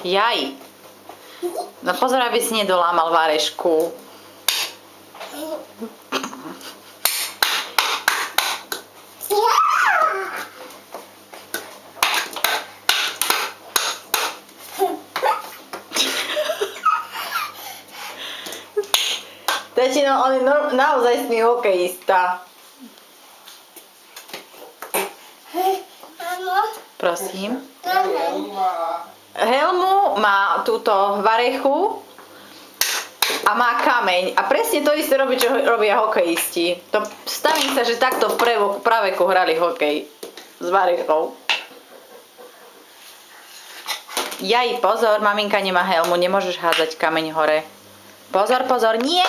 Jaj. No pozor, aby si nedolámal varešku. Tatino, on je naozajstný hokejista. Prosím. Helmu má túto varechu a má kameň. A presne to isté robí, čo robia hokejisti. Stavím sa, že takto v praveku hrali hokej s varechou. Jaj, pozor, maminka nemá helmu, nemôžeš hádzať kameň hore. Pozor, pozor, nie!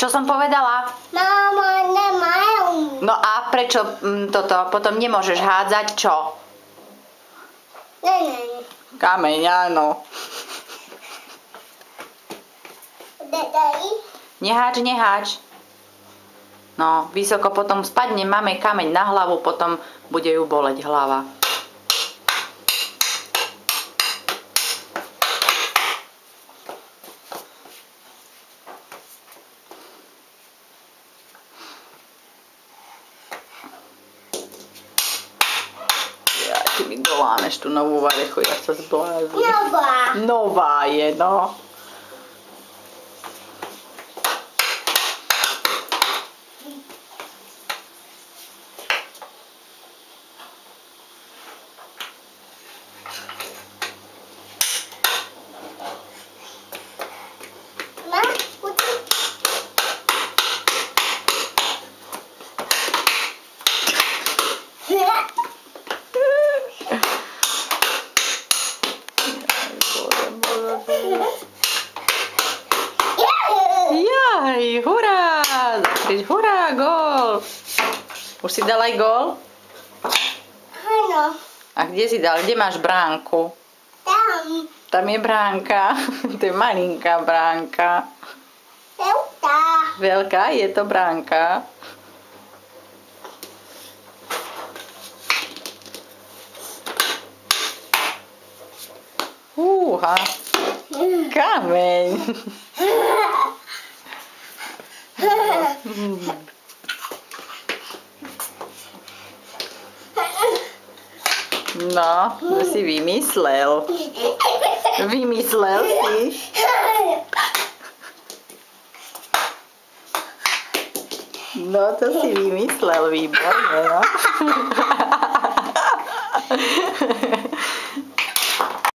Čo som povedala? Mama, nemá helmu. No a prečo toto? Potom nemôžeš hádzať čo? Kameň, áno. Neháč, neháč. No, vysoko potom spadne máme kameň na hlavu, potom bude ju boleť hlava. Ty mi dolámeš tú novú varechu, ja sa zblázním. Nová. Nová je, no. Jaj, hurá! Hurá, gól! Už si dal aj gól? Áno. A kde si dal? Kde máš bránku? Tam. Tam je bránka. To je malinká bránka. Veľká. Veľká je to bránka. Fúha. Kameň. No, to si vymyslel. Vymyslel si. No, to si vymyslel, výborne, no.